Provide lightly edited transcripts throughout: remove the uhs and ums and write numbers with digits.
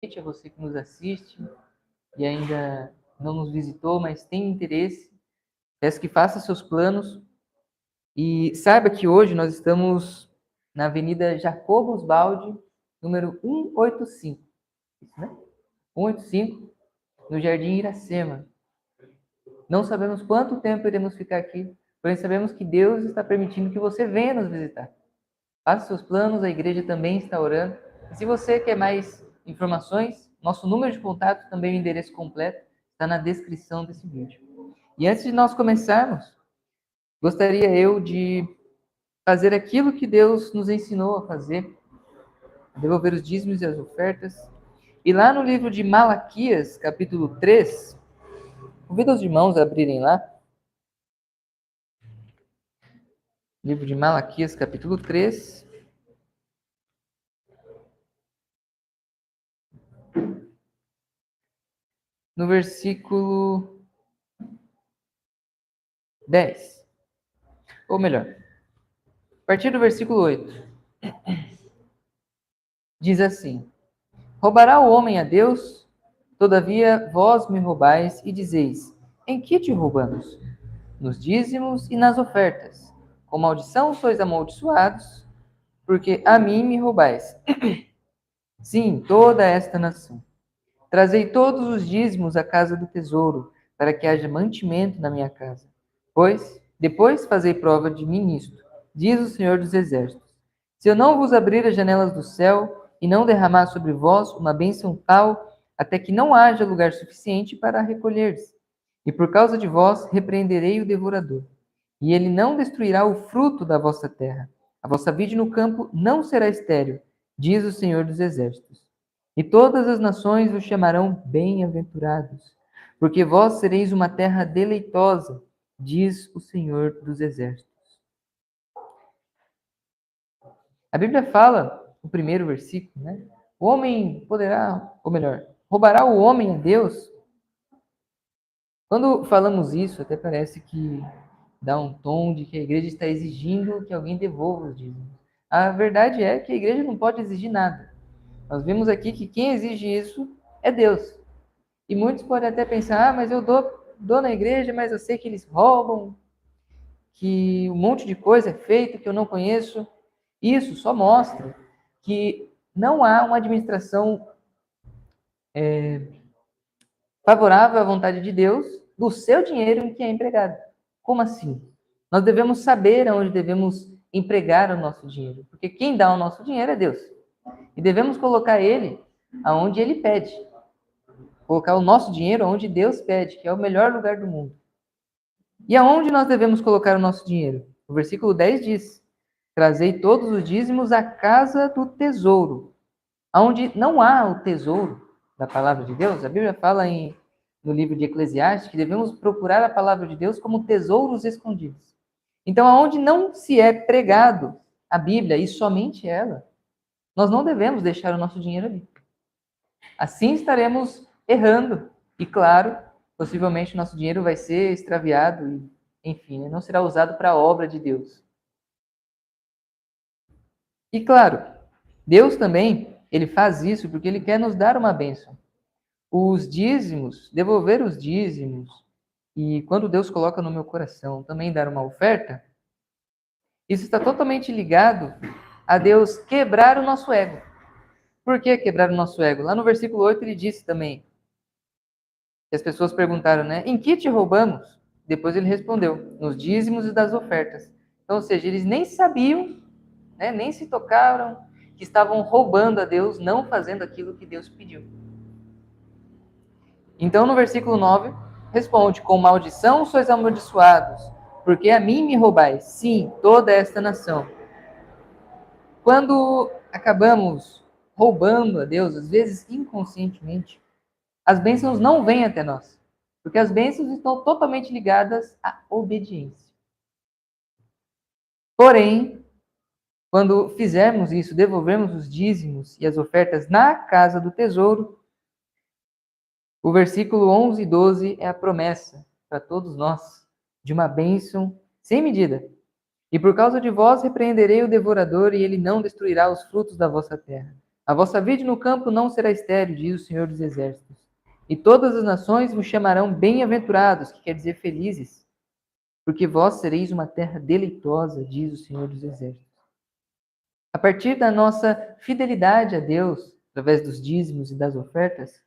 a você que nos assiste e ainda não nos visitou, mas tem interesse, peço que faça seus planos e saiba que hoje nós estamos na Avenida Jacobus Baldi, número 185, isso, né? 185, no Jardim Iracema. Não sabemos quanto tempo iremos ficar aqui, porém sabemos que Deus está permitindo que você venha nos visitar. Faça seus planos, a igreja também está orando. E se você quer mais informações, nosso número de contato, também o endereço completo, está na descrição desse vídeo. E antes de nós começarmos, gostaria eu de fazer aquilo que Deus nos ensinou a fazer, devolver os dízimos e as ofertas. E lá no livro de Malaquias, capítulo 3, convido os irmãos a abrirem lá. Livro de Malaquias, capítulo 3. No versículo 10. Ou melhor, a partir do versículo 8. Diz assim: Roubará o homem a Deus? Todavia vós me roubais e dizeis: Em que te roubamos? Nos dízimos e nas ofertas. Com maldição sois amaldiçoados, porque a mim me roubais. Sim, toda esta nação. Trazei todos os dízimos à casa do tesouro, para que haja mantimento na minha casa. Pois, depois fazei prova de mim nisto, diz o Senhor dos Exércitos. Se eu não vos abrir as janelas do céu e não derramar sobre vós uma bênção tal, até que não haja lugar suficiente para recolher-se. E por causa de vós repreenderei o devorador. E ele não destruirá o fruto da vossa terra. A vossa vide no campo não será estéril, diz o Senhor dos Exércitos. E todas as nações vos chamarão bem-aventurados, porque vós sereis uma terra deleitosa, diz o Senhor dos Exércitos. A Bíblia fala, no primeiro versículo, né? O homem poderá, ou melhor, roubará o homem a Deus? Quando falamos isso, até parece que dá um tom de que a igreja está exigindo que alguém devolva os dízimos. A verdade é que a igreja não pode exigir nada. Nós vimos aqui que quem exige isso é Deus. E muitos podem até pensar, mas eu dou na igreja, mas eu sei que eles roubam, que um monte de coisa é feita que eu não conheço. Isso só mostra que não há uma administração favorável à vontade de Deus do seu dinheiro em que é empregado. Como assim? Nós devemos saber aonde devemos empregar o nosso dinheiro, porque quem dá o nosso dinheiro é Deus. E devemos colocar ele aonde ele pede. Colocar o nosso dinheiro onde Deus pede, que é o melhor lugar do mundo. E aonde nós devemos colocar o nosso dinheiro? O versículo 10 diz: Trazei todos os dízimos à casa do tesouro. Aonde não há o tesouro da palavra de Deus, a Bíblia fala no livro de Eclesiastes que devemos procurar a palavra de Deus como tesouros escondidos. Então, aonde não se é pregado a Bíblia, e somente ela, nós não devemos deixar o nosso dinheiro ali. Assim estaremos errando. E claro, possivelmente nosso dinheiro vai ser extraviado e, enfim, não será usado para a obra de Deus. E claro, Deus também, ele faz isso porque ele quer nos dar uma bênção. Os dízimos, devolver os dízimos, e quando Deus coloca no meu coração também dar uma oferta, isso está totalmente ligado a Deus quebrar o nosso ego. Por que quebrar o nosso ego? Lá no versículo 8 ele disse também, e as pessoas perguntaram, né? Em que te roubamos? Depois ele respondeu, nos dízimos e das ofertas. Então, ou seja, eles nem sabiam, né, nem se tocaram, que estavam roubando a Deus, não fazendo aquilo que Deus pediu. Então, no versículo 9, responde, com maldição sois amaldiçoados, porque a mim me roubais, sim, toda esta nação. Quando acabamos roubando a Deus, às vezes inconscientemente, as bênçãos não vêm até nós, porque as bênçãos estão totalmente ligadas à obediência. Porém, quando fizermos isso, devolvermos os dízimos e as ofertas na casa do tesouro, o versículo 11 e 12 é a promessa para todos nós de uma bênção sem medida. E por causa de vós repreenderei o devorador e ele não destruirá os frutos da vossa terra. A vossa vide no campo não será estéril, diz o Senhor dos Exércitos. E todas as nações vos chamarão bem-aventurados, que quer dizer felizes, porque vós sereis uma terra deleitosa, diz o Senhor dos Exércitos. A partir da nossa fidelidade a Deus, através dos dízimos e das ofertas,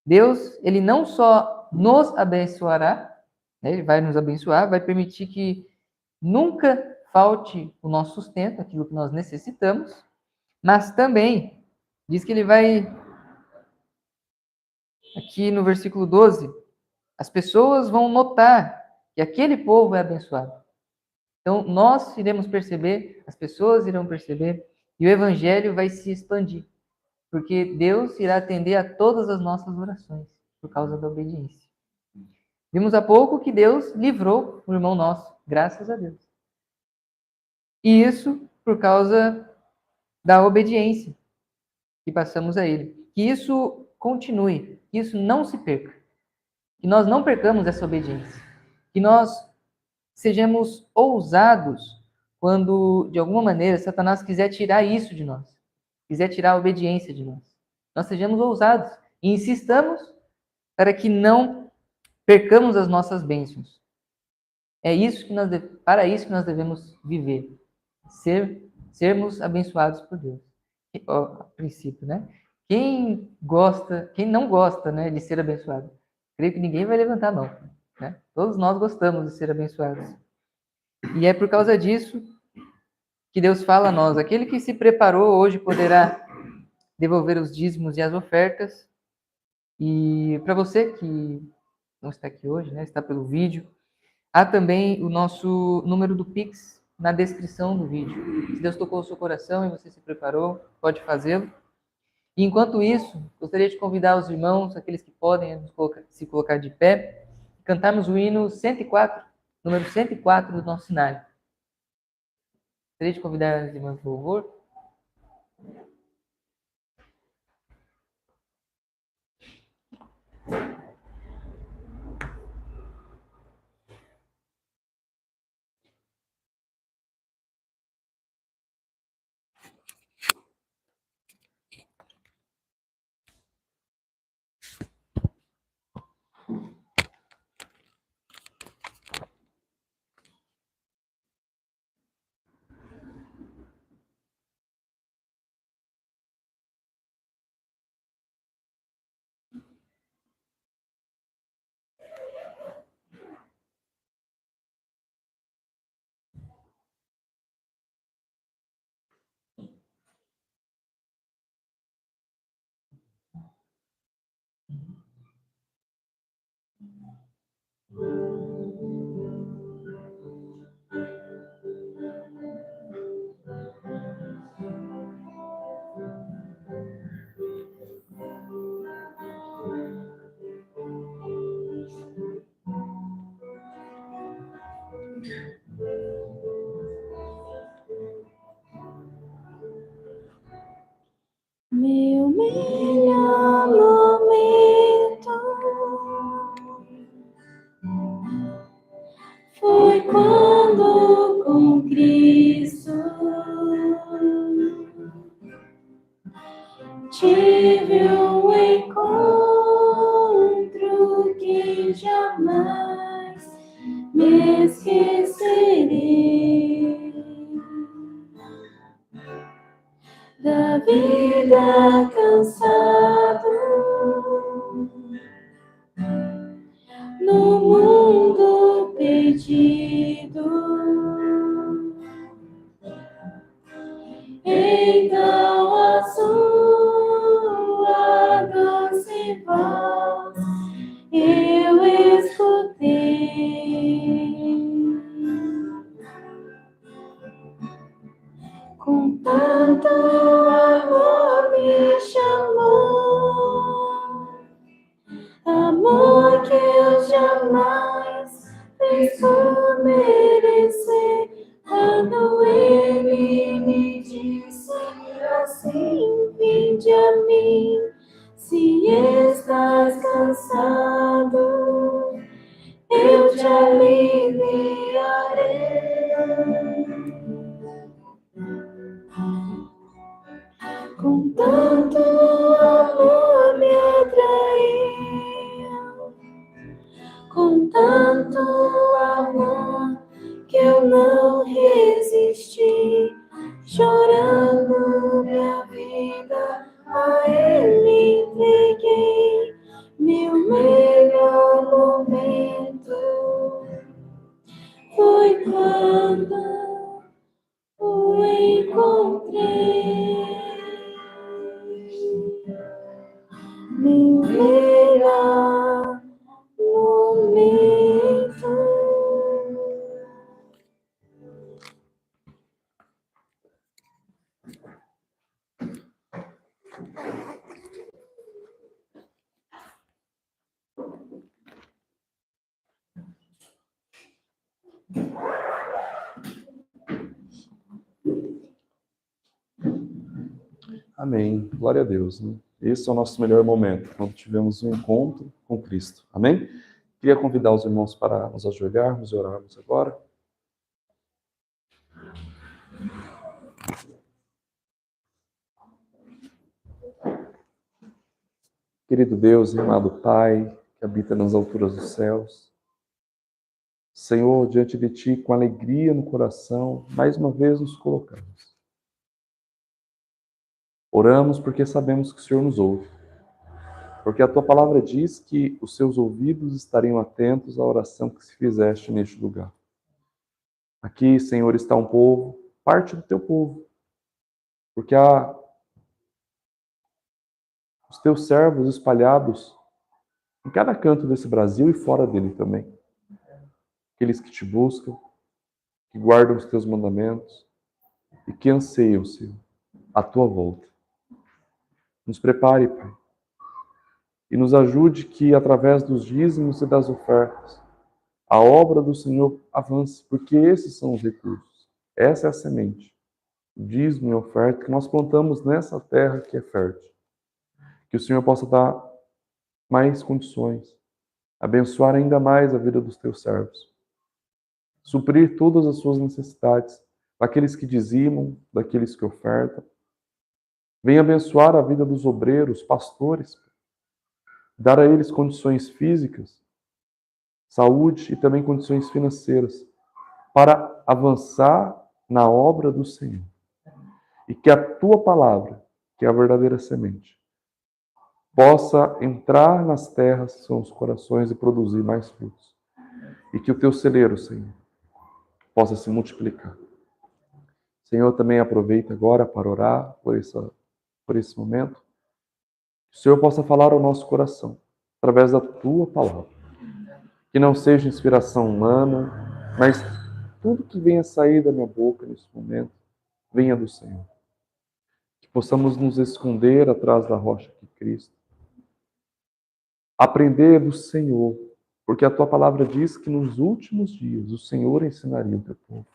Deus, ele não só nos abençoará, né, ele vai nos abençoar, vai permitir que nunca falte o nosso sustento, aquilo que nós necessitamos, mas também diz que ele vai, aqui no versículo 12, as pessoas vão notar que aquele povo é abençoado. Então, nós iremos perceber, as pessoas irão perceber, e o evangelho vai se expandir, porque Deus irá atender a todas as nossas orações, por causa da obediência. Vimos há pouco que Deus livrou o irmão nosso, graças a Deus. E isso por causa da obediência que passamos a Ele. Que isso continue, que isso não se perca. Que nós não percamos essa obediência. Que nós sejamos ousados quando, de alguma maneira, Satanás quiser tirar isso de nós. Quiser tirar a obediência de nós. Nós sejamos ousados e insistamos para que não percamos as nossas bênçãos. É isso que para isso que nós devemos viver. Sermos abençoados por Deus. A princípio, né? Quem não gosta, né, de ser abençoado? Creio que ninguém vai levantar a mão, né? Todos nós gostamos de ser abençoados. E é por causa disso que Deus fala a nós: aquele que se preparou hoje poderá devolver os dízimos e as ofertas. E para você que não está aqui hoje, né, está pelo vídeo, há também o nosso número do Pix na descrição do vídeo. Se Deus tocou o seu coração e você se preparou, pode fazê-lo. E enquanto isso, gostaria de convidar os irmãos, aqueles que podem se colocar de pé, cantarmos o hino 104, número 104 do nosso cenário. Gostaria de convidar as irmãs do louvor. Meu melhor momento foi quando com Cristo tive um encontro que jamais me esquecerei. Da vida cansado no mundo perdido, então a sua doce voz eu escutei. Com tanto amor me chamou, amor que eu jamais fiz por merecer. Quando Ele me disse assim, vinde a mim, se estás cansado, eu te aliviarei. Com meu melhor momento. Amém. Glória a Deus. Né? Esse é o nosso melhor momento, quando tivemos um encontro com Cristo. Amém? Queria convidar os irmãos para nos ajoelharmos e orarmos agora. Querido Deus e amado Pai, que habita nas alturas dos céus, Senhor, diante de Ti, com alegria no coração, mais uma vez nos colocamos. Oramos porque sabemos que o Senhor nos ouve. Porque a Tua palavra diz que os Seus ouvidos estariam atentos à oração que se fizeste neste lugar. Aqui, Senhor, está um povo, parte do Teu povo. Porque há os Teus servos espalhados em cada canto desse Brasil e fora dele também. Aqueles que Te buscam, que guardam os Teus mandamentos e que anseiam, Senhor, a Tua volta. Nos prepare, Pai, e nos ajude que, através dos dízimos e das ofertas, a obra do Senhor avance, porque esses são os recursos. Essa é a semente, o dízimo e a oferta que nós plantamos nessa terra que é fértil. Que o Senhor possa dar mais condições, abençoar ainda mais a vida dos Teus servos, suprir todas as suas necessidades, daqueles que dizimam, daqueles que ofertam. Venha abençoar a vida dos obreiros, pastores, dar a eles condições físicas, saúde e também condições financeiras para avançar na obra do Senhor. E que a Tua palavra, que é a verdadeira semente, possa entrar nas terras, que são os corações, e produzir mais frutos. E que o Teu celeiro, Senhor, possa se multiplicar. Senhor, também aproveita agora para orar por esse momento. Que o Senhor possa falar ao nosso coração, através da Tua palavra. Que não seja inspiração humana, mas tudo que venha sair da minha boca nesse momento, venha do Senhor. Que possamos nos esconder atrás da rocha que é Cristo. Aprender do Senhor, porque a Tua palavra diz que nos últimos dias o Senhor ensinaria o Teu povo.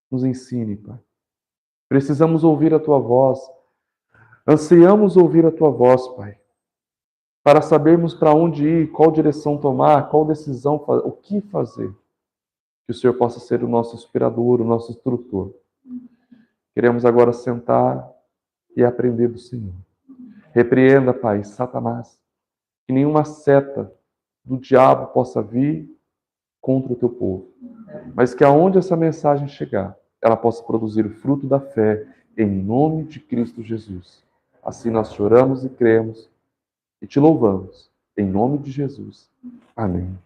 Nos ensine, Pai. Precisamos ouvir a Tua voz. Ansiamos ouvir a Tua voz, Pai, para sabermos para onde ir, qual direção tomar, qual decisão fazer, o que fazer. Que o Senhor possa ser o nosso inspirador, o nosso instrutor. Queremos agora sentar e aprender do Senhor. Repreenda, Pai, Satanás, que nenhuma seta do diabo possa vir contra o Teu povo, mas que aonde essa mensagem chegar, ela possa produzir o fruto da fé em nome de Cristo Jesus. Assim nós choramos e cremos e Te louvamos, em nome de Jesus. Amém.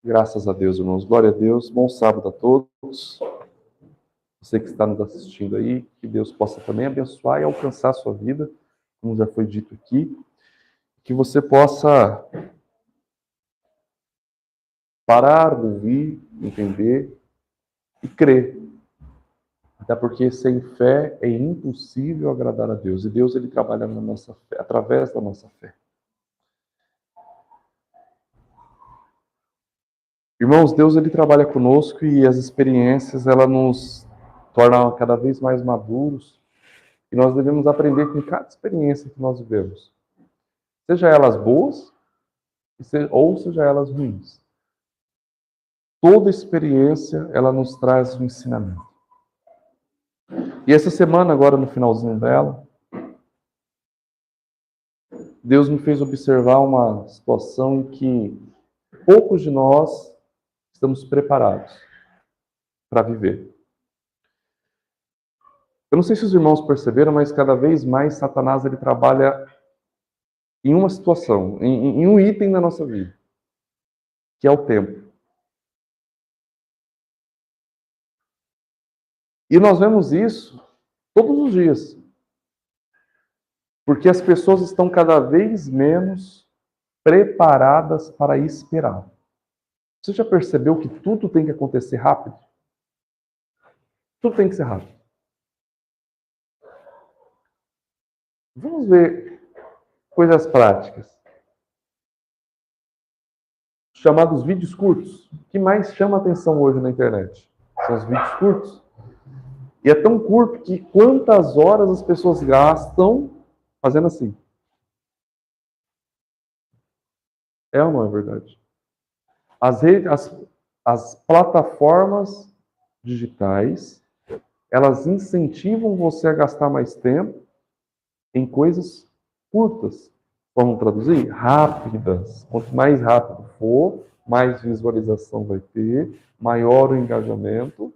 Graças a Deus, irmãos. Glória a Deus. Bom sábado a todos. Você que está nos assistindo aí, que Deus possa também abençoar e alcançar a sua vida, como já foi dito aqui. Que você possa parar, ouvir, entender e crer. Até porque sem fé é impossível agradar a Deus. E Deus, Ele trabalha na nossa fé, através da nossa fé. Irmãos, Deus, Ele trabalha conosco e as experiências, ela nos tornam cada vez mais maduros. E nós devemos aprender com cada experiência que nós vivemos. Seja elas boas, ou seja elas ruins. Toda experiência, ela nos traz um ensinamento. E essa semana, agora no finalzinho dela, Deus me fez observar uma situação em que poucos de nós estamos preparados para viver. Eu não sei se os irmãos perceberam, mas cada vez mais Satanás ele trabalha em uma situação, em um item da nossa vida, que é o tempo. E nós vemos isso todos os dias. Porque as pessoas estão cada vez menos preparadas para esperar. Você já percebeu que tudo tem que acontecer rápido? Tudo tem que ser rápido. Vamos ver coisas práticas. Chamados vídeos curtos. O que mais chama atenção hoje na internet? São os vídeos curtos. E é tão curto que quantas horas as pessoas gastam fazendo assim? É ou não é verdade? As plataformas digitais, elas incentivam você a gastar mais tempo em coisas curtas. Vamos traduzir? Rápidas. Quanto mais rápido for, mais visualização vai ter, maior o engajamento,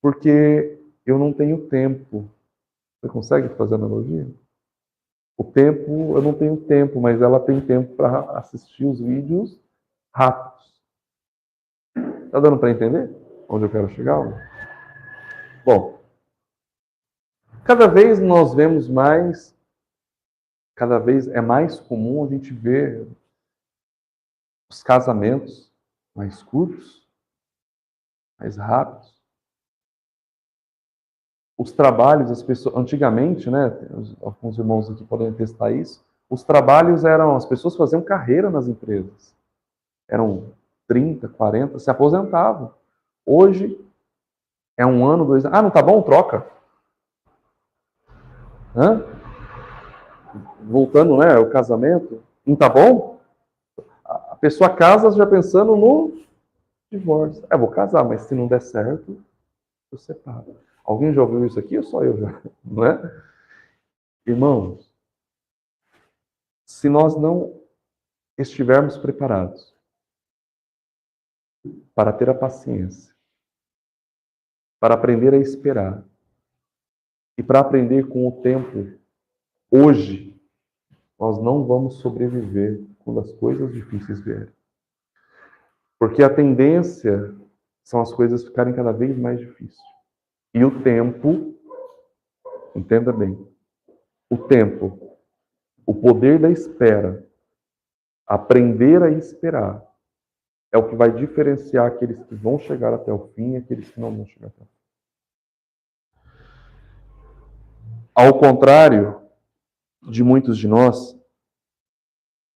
porque eu não tenho tempo. Você consegue fazer analogia? O tempo, eu não tenho tempo, mas ela tem tempo para assistir os vídeos rápidos. Tá dando para entender onde eu quero chegar? Bom, cada vez nós vemos mais, cada vez é mais comum a gente ver os casamentos mais curtos, mais rápidos. Os trabalhos, as pessoas, antigamente, né, alguns irmãos aqui podem testar isso, os trabalhos eram, as pessoas faziam carreira nas empresas. Eram 30, 40, se aposentavam. Hoje é 1 ano, 2 anos. Ah, não tá bom? Troca. Hã? Voltando, né, ao casamento. Não tá bom? A pessoa casa já pensando no divórcio. Vou casar, mas se não der certo, eu separo. Alguém já ouviu isso aqui ou só eu já? Não é? Irmãos, se nós não estivermos preparados para ter a paciência, para aprender a esperar e para aprender com o tempo, hoje, nós não vamos sobreviver quando as coisas difíceis vierem. Porque a tendência são as coisas ficarem cada vez mais difíceis. E o tempo, entenda bem, o tempo, o poder da espera, aprender a esperar, é o que vai diferenciar aqueles que vão chegar até o fim e aqueles que não vão chegar até o fim. Ao contrário de muitos de nós,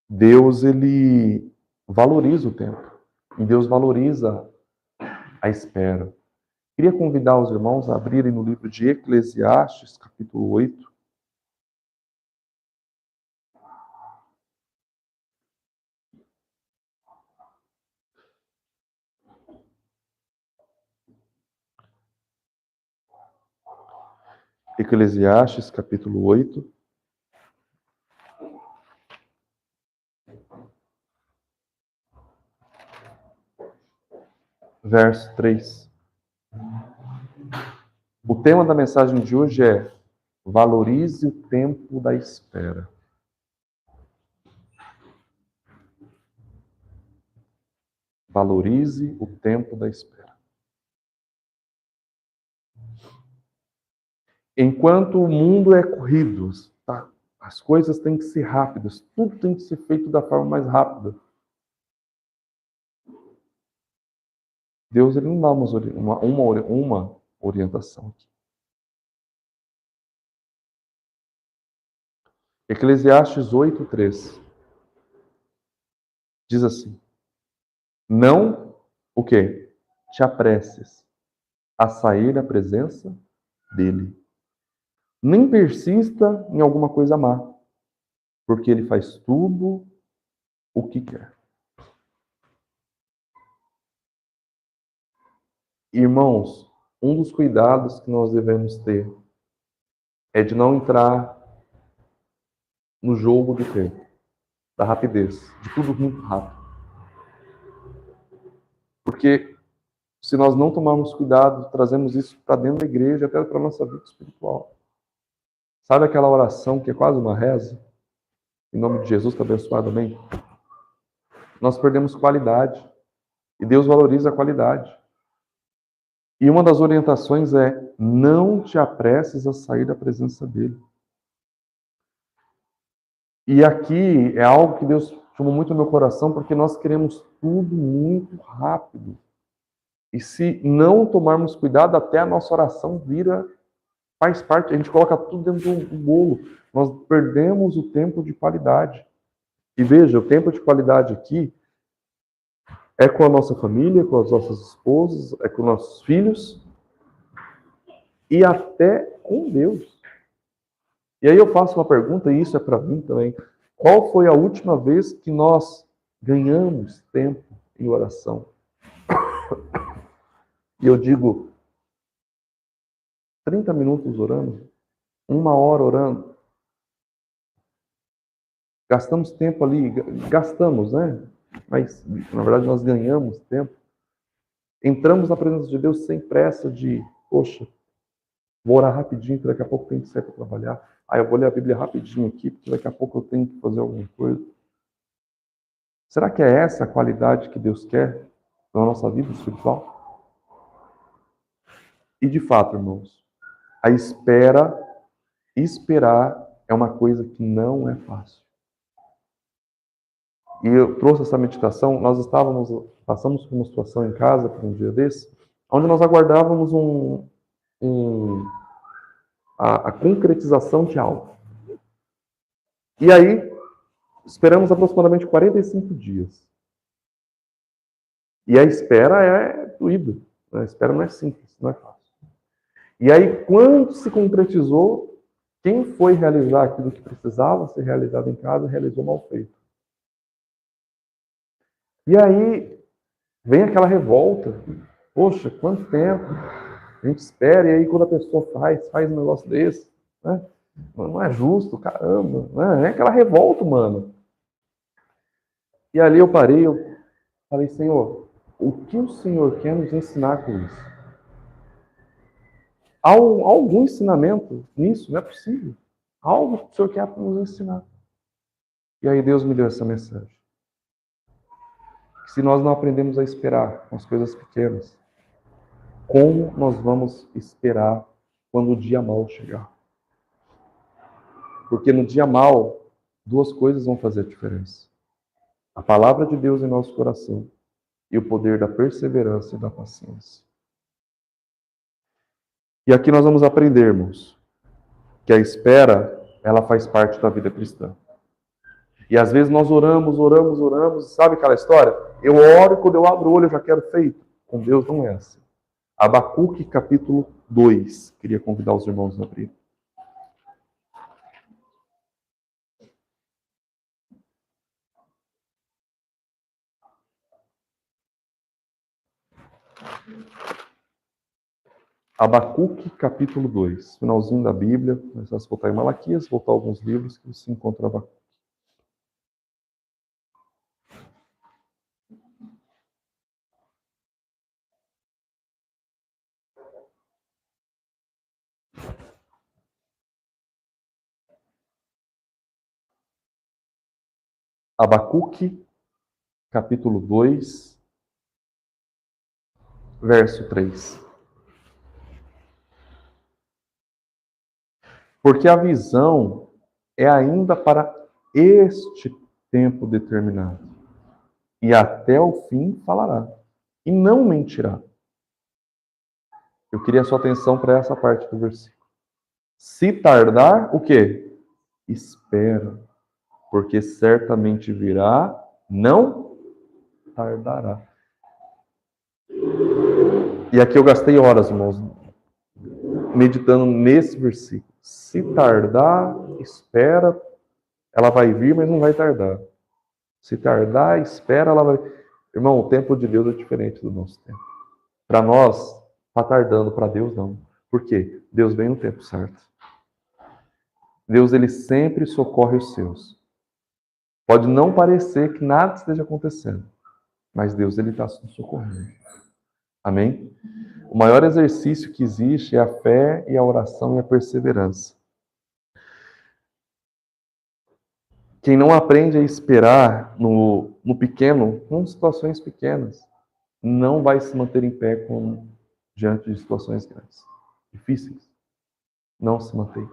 Deus, ele valoriza o tempo. E Deus valoriza a espera. Queria convidar os irmãos a abrirem no livro de Eclesiastes, capítulo 8. Eclesiastes, capítulo 8. Verso 3. O tema da mensagem de hoje é: valorize o tempo da espera. Valorize o tempo da espera. Enquanto o mundo é corrido, tá? As coisas têm que ser rápidas, tudo tem que ser feito da forma mais rápida. Deus, ele não dá uma orientação aqui. Eclesiastes 8:3 diz assim: não, o quê? Te apresses a sair da presença dele. Nem persista em alguma coisa má, porque ele faz tudo o que quer. Irmãos, um dos cuidados que nós devemos ter é de não entrar no jogo do tempo, da rapidez, de tudo muito rápido. Porque se nós não tomarmos cuidado, trazemos isso para dentro da igreja, até para a nossa vida espiritual. Sabe aquela oração que é quase uma reza? Em nome de Jesus, está abençoado, amém? Nós perdemos qualidade. E Deus valoriza a qualidade. E uma das orientações é: não te apresses a sair da presença dele. E aqui é algo que Deus chamou muito no meu coração, porque nós queremos tudo muito rápido. E se não tomarmos cuidado, até a nossa oração faz parte, a gente coloca tudo dentro do bolo. Nós perdemos o tempo de qualidade. E veja, o tempo de qualidade aqui é com a nossa família, com as nossas esposas, é com nossos filhos e até com Deus. E aí eu faço uma pergunta, e isso é para mim também. Qual foi a última vez que nós ganhamos tempo em oração? E eu digo, 30 minutos orando, 1 hora orando. Gastamos tempo ali, gastamos, né? Mas, na verdade, nós ganhamos tempo. Entramos na presença de Deus sem pressa de, poxa, vou orar rapidinho, que daqui a pouco tenho que sair para trabalhar. Eu vou ler a Bíblia rapidinho aqui, porque daqui a pouco eu tenho que fazer alguma coisa. Será que é essa a qualidade que Deus quer na nossa vida espiritual? E de fato, irmãos, a esperar é uma coisa que não é fácil. E eu trouxe essa meditação, passamos por uma situação em casa, por um dia desse, onde nós aguardávamos a concretização de algo. E aí, esperamos aproximadamente 45 dias. E a espera é doída. A espera não é simples, não é fácil. E aí, quando se concretizou, quem foi realizar aquilo que precisava ser realizado em casa, realizou mal feito. E aí, vem aquela revolta. Poxa, quanto tempo a gente espera, e aí quando a pessoa faz um negócio desse, né? Não é justo, caramba. Né? É aquela revolta, mano. E ali eu parei, eu falei, Senhor, o que o Senhor quer nos ensinar com isso? Há algum ensinamento nisso? Não é possível. Algo que o Senhor quer nos ensinar. E aí Deus me deu essa mensagem. Que se nós não aprendemos a esperar com as coisas pequenas, como nós vamos esperar quando o dia mau chegar? Porque no dia mau, duas coisas vão fazer a diferença. A palavra de Deus em nosso coração e o poder da perseverança e da paciência. E aqui nós vamos aprender, irmãos, que a espera, ela faz parte da vida cristã. E às vezes nós oramos, sabe aquela história? Eu oro e quando eu abro o olho eu já quero feito. Com Deus não é assim. Abacuque capítulo 2. Queria convidar os irmãos a abrir. Abacuque capítulo 2. Finalzinho da Bíblia. Nós vamos voltar em Malaquias, voltar alguns livros que se encontram em Abacuque. Abacuque, capítulo 2, verso 3. Porque a visão é ainda para este tempo determinado, e até o fim falará, e não mentirá. Eu queria a sua atenção para essa parte do versículo. Se tardar, o quê? Espera, porque certamente virá, não tardará. E aqui eu gastei horas, irmãos, meditando nesse versículo. Se tardar, espera, ela vai vir, mas não vai tardar. Se tardar, espera, ela vai... Irmão, o tempo de Deus é diferente do nosso tempo. Para nós, está tardando, para Deus não. Por quê? Deus vem no tempo certo. Deus, ele sempre socorre os seus. Pode não parecer que nada esteja acontecendo, mas Deus, ele está nos socorrendo. Amém? O maior exercício que existe é a fé e a oração e a perseverança. Quem não aprende a esperar no pequeno, com situações pequenas, não vai se manter em pé diante de situações grandes, difíceis. Não se mantém.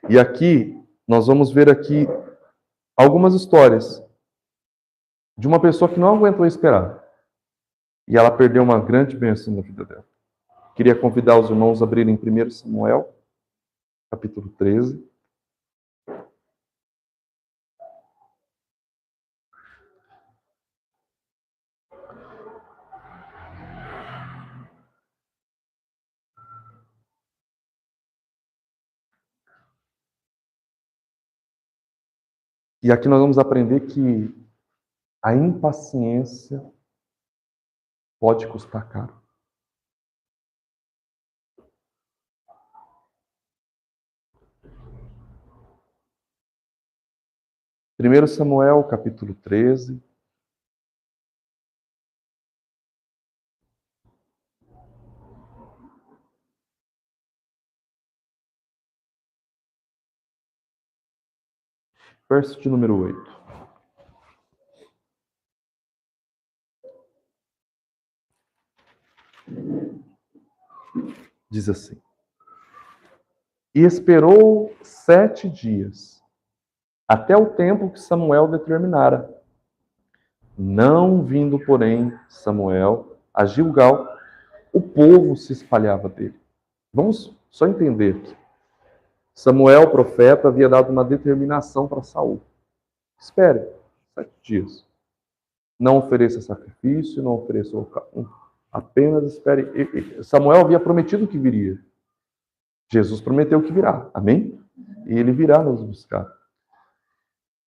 E aqui, nós vamos ver aqui algumas histórias de uma pessoa que não aguentou esperar. E ela perdeu uma grande bênção na vida dela. Queria convidar os irmãos a abrirem 1 Samuel, capítulo 13. E aqui nós vamos aprender que a impaciência pode custar caro. Primeiro Samuel, capítulo 13. Verso de número 8. Diz assim: E esperou 7 dias, até o tempo que Samuel determinara. Não vindo, porém, Samuel a Gilgal, o povo se espalhava dele. Vamos só entender aqui. Samuel, profeta, havia dado uma determinação para Saul. Espere 7 dias. Não ofereça sacrifício, não ofereça apenas espere. Samuel havia prometido que viria. Jesus prometeu que virá. Amém? E ele virá nos buscar.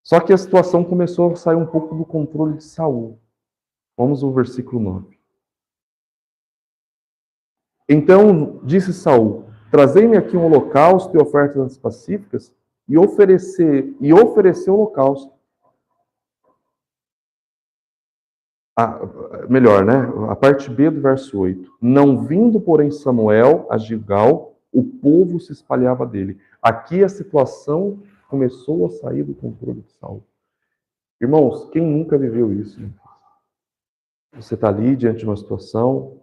Só que a situação começou a sair um pouco do controle de Saul. Vamos ao versículo 9. Então disse Saul: Trazei-me aqui um holocausto e ofertas pacíficas, e ofereceu o holocausto. Melhor, né? A parte B do verso 8. Não vindo, porém, Samuel a Gilgal, o povo se espalhava dele. Aqui a situação começou a sair do controle de Saul. Irmãos, quem nunca viveu isso? Né? Você está ali diante de uma situação,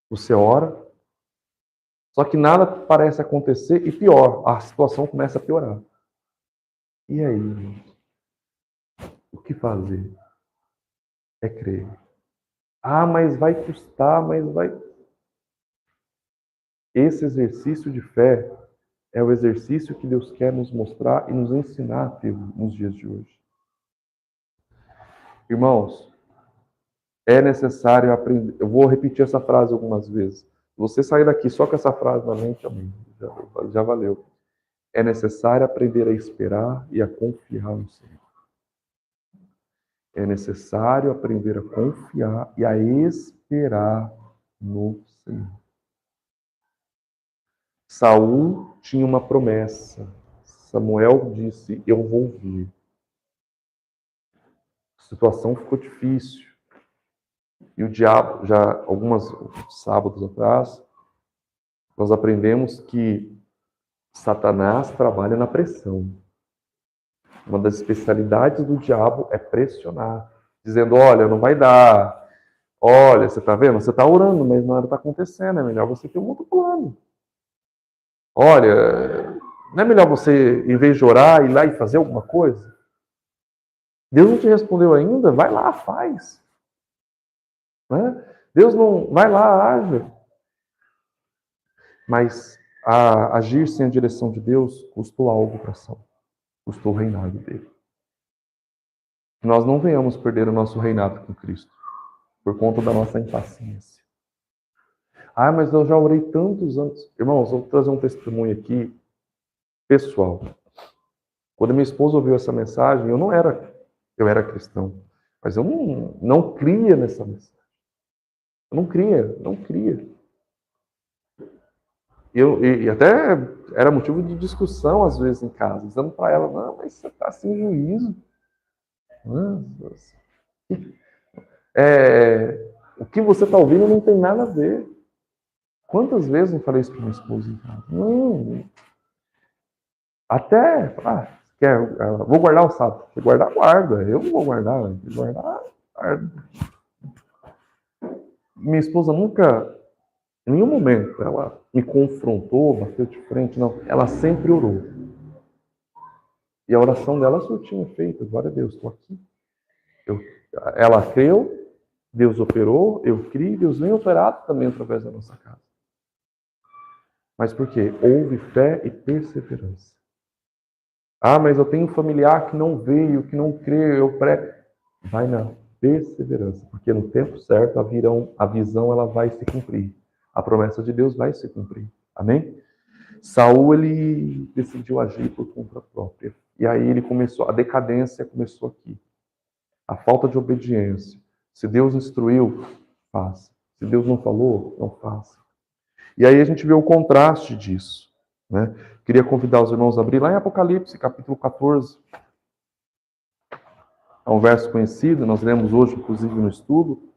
você ora, só que nada parece acontecer e pior, a situação começa a piorar. E aí, irmãos? O que fazer? É crer. Mas vai custar, mas vai... Esse exercício de fé é o exercício que Deus quer nos mostrar e nos ensinar a ter nos dias de hoje. Irmãos, é necessário aprender. Eu vou repetir essa frase algumas vezes. Você sair daqui só com essa frase na mente, amém. Já valeu. É necessário aprender a esperar e a confiar no Senhor. É necessário aprender a confiar e a esperar no Senhor. Saul tinha uma promessa. Samuel disse: Eu vou vir. A situação ficou difícil. E o diabo, já alguns sábados atrás, nós aprendemos que Satanás trabalha na pressão. Uma das especialidades do diabo é pressionar, dizendo: olha, não vai dar. Olha, você está vendo? Você está orando, mas nada está acontecendo. É melhor você ter um outro plano. Olha, não é melhor você, em vez de orar, ir lá e fazer alguma coisa? Deus não te respondeu ainda? Vai lá, faz. Né? Deus não... Vai lá, haja. Mas agir sem a direção de Deus custou algo para Saul. Custou o reinado dele. Nós não venhamos perder o nosso reinado com Cristo por conta da nossa impaciência. Mas eu já orei tantos anos. Irmãos, vou trazer um testemunho aqui pessoal. Quando minha esposa ouviu essa mensagem, eu era cristão, mas eu não cria nessa mensagem. Eu não cria. E até era motivo de discussão, às vezes, em casa, dizendo para ela: não, mas você está sem juízo. O que você está ouvindo não tem nada a ver. Quantas vezes eu falei isso para minha esposa em casa? Não. Até, vou guardar o sábado. Se guardar, guarda. Eu não vou guardar. Se guardar, guarda. Minha esposa nunca, em nenhum momento, ela me confrontou, bateu de frente, não. Ela sempre orou. E a oração dela surtiu efeito. Glória a Deus, estou aqui. Ela creu, Deus operou, eu criei, Deus vem operado também através da nossa casa. Mas por quê? Houve fé e perseverança. Ah, mas eu tenho um familiar que não veio, que não creu, Vai na perseverança, porque no tempo certo a visão ela vai se cumprir. A promessa de Deus vai se cumprir. Amém? Saul, ele decidiu agir por conta própria. E aí a decadência começou aqui. A falta de obediência. Se Deus instruiu, faça. Se Deus não falou, não faça. E aí a gente vê o contraste disso, né? Queria convidar os irmãos a abrir lá em Apocalipse, capítulo 14. É um verso conhecido, nós lemos hoje, inclusive, no estudo.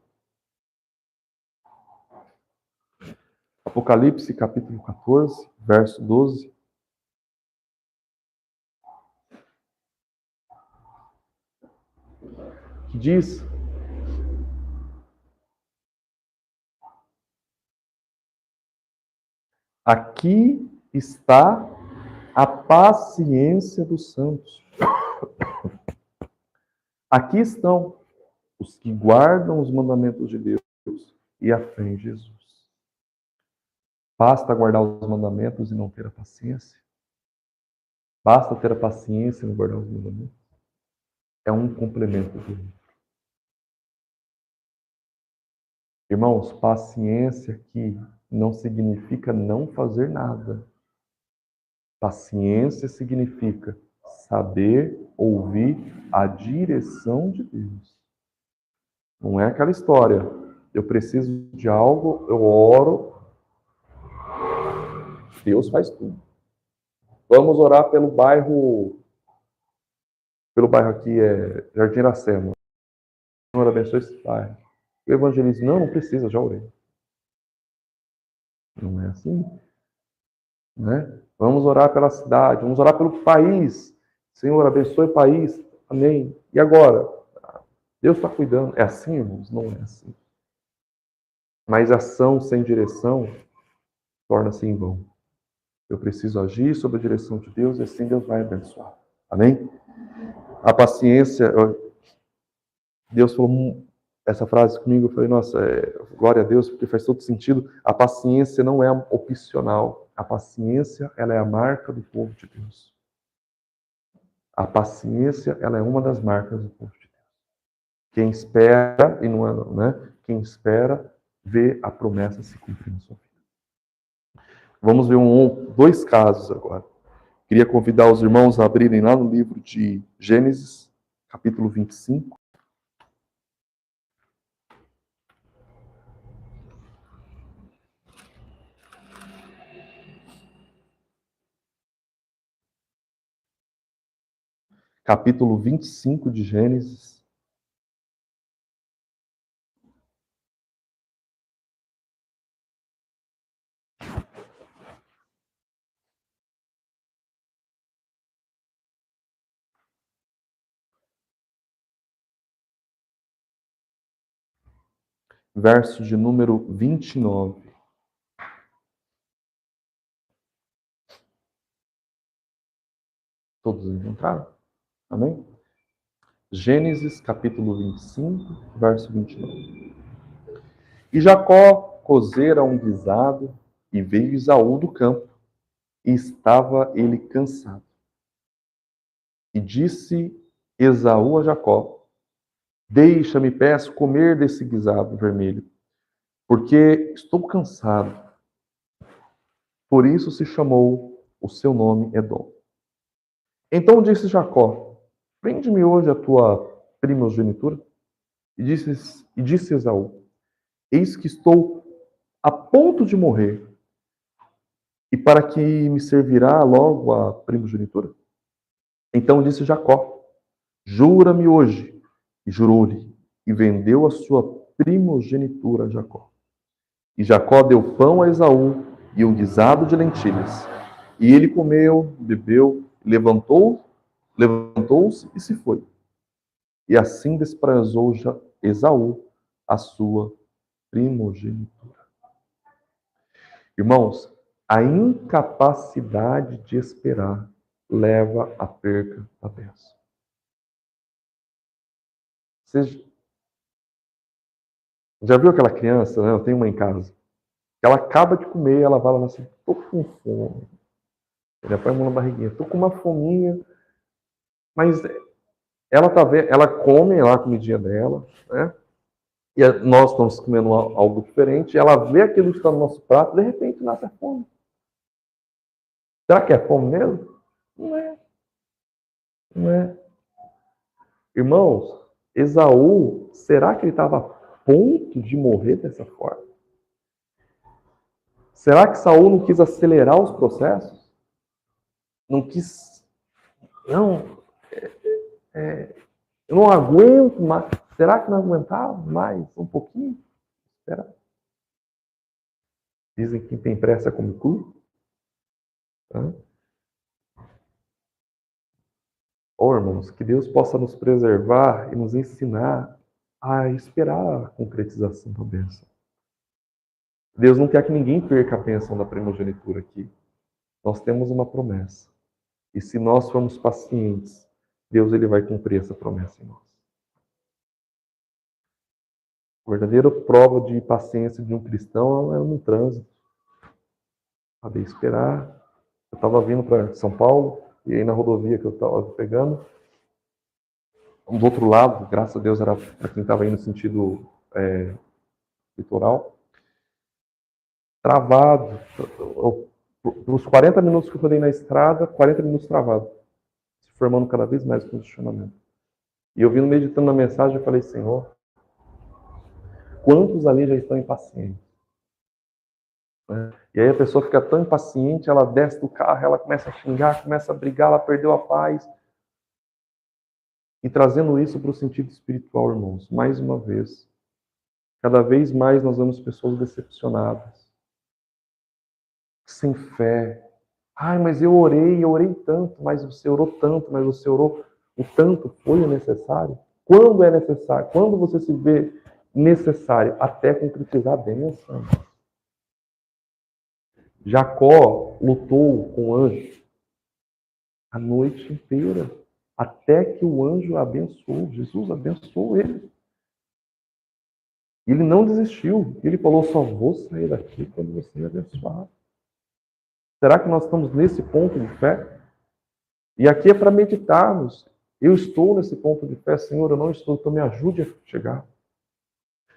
Apocalipse, capítulo 14, verso 12. Que diz: aqui está a paciência dos santos. Aqui estão os que guardam os mandamentos de Deus e a fé em Jesus. Basta guardar os mandamentos e não ter a paciência? Basta ter a paciência e não guardar os mandamentos? É um complemento do outro. Irmãos, paciência aqui não significa não fazer nada. Paciência significa saber ouvir a direção de Deus. Não é aquela história. Eu preciso de algo, eu oro, Deus faz tudo. Vamos orar pelo bairro aqui, Jardim Iracema. Senhor, abençoe esse bairro. O evangelismo, não precisa, já orei. Não é assim, né? Vamos orar pela cidade, vamos orar pelo país. Senhor, abençoe o país. Amém. E agora? Deus está cuidando. É assim, irmãos? Não é assim. Mas ação sem direção torna-se em vão. Eu preciso agir sob a direção de Deus e assim Deus vai abençoar. Amém? A paciência, Deus falou essa frase comigo, eu falei, nossa, glória a Deus, porque faz todo sentido. A paciência não é opcional. A paciência, ela é a marca do povo de Deus. A paciência, ela é uma das marcas do povo de Deus. Quem espera, e não é, né? Quem espera, vê a promessa se cumprir na sua vida. Vamos ver dois casos agora. Queria convidar os irmãos a abrirem lá no livro de Gênesis, capítulo 25. Capítulo 25 de Gênesis. Verso de número 29. Todos encontraram? Amém? Gênesis, capítulo 25, verso 29. E Jacó cozera um guisado, e veio Esaú do campo, e estava ele cansado. E disse Esaú a Jacó: deixa-me, peço, comer desse guisado vermelho, porque estou cansado. Por isso se chamou o seu nome Edom. Então disse Jacó: prende-me hoje a tua primogenitura. E disse Esaú: eis que estou a ponto de morrer, e para que me servirá logo a primogenitura? Então disse Jacó: jura-me hoje. E jurou-lhe, e vendeu a sua primogenitura a Jacó. E Jacó deu pão a Esaú e um guisado de lentilhas. E ele comeu, bebeu, levantou-se e se foi. E assim desprezou Esaú a sua primogenitura. Irmãos, a incapacidade de esperar leva à perca da bênção. Você já viu aquela criança, né? Eu tenho uma em casa. Ela acaba de comer, ela fala assim, tô com fome. Ele põe a mão na barriguinha, tô com uma fominha. Mas ela ela come lá a comidinha dela, né? E nós estamos comendo algo diferente, ela vê aquilo que está no nosso prato, de repente nasce a fome. Será que é fome mesmo? Não é. Não é. Irmãos, Esaú, será que ele estava a ponto de morrer dessa forma? Será que Saul não quis acelerar os processos? Não quis... Não, eu não aguento mais. Será que não aguentava mais um pouquinho? Será? Dizem que quem tem pressa come cru. Irmãos, que Deus possa nos preservar e nos ensinar a esperar a concretização da bênção. Deus não quer que ninguém perca a bênção da primogenitura aqui. Nós temos uma promessa. E se nós formos pacientes, Deus ele vai cumprir essa promessa em nós. A verdadeira prova de paciência de um cristão é no trânsito. Saber esperar. Eu estava vindo para São Paulo, e aí na rodovia que eu estava pegando, do outro lado, graças a Deus, era para quem estava indo no sentido litoral, travado. Os 40 minutos que eu falei na estrada, 40 minutos travado. Se formando cada vez mais condicionamento. E eu vindo meditando na mensagem, eu falei, Senhor, quantos ali já estão impacientes? E aí a pessoa fica tão impaciente, ela desce do carro, ela começa a xingar, começa a brigar, ela perdeu a paz. E trazendo isso para o sentido espiritual, irmãos, mais uma vez, cada vez mais nós vemos pessoas decepcionadas, sem fé. Ai, mas eu orei tanto, mas você orou tanto, mas você orou o tanto foi o necessário? Quando é necessário? Quando você se vê necessário? Até concretizar a bênção. Jacó lutou com o anjo a noite inteira, até que o anjo abençoou. Jesus abençoou ele. Ele não desistiu. Ele falou, só vou sair daqui quando você me abençoar. Será que nós estamos nesse ponto de fé? E aqui é para meditarmos. Eu estou nesse ponto de fé, Senhor, eu não estou, então me ajude a chegar.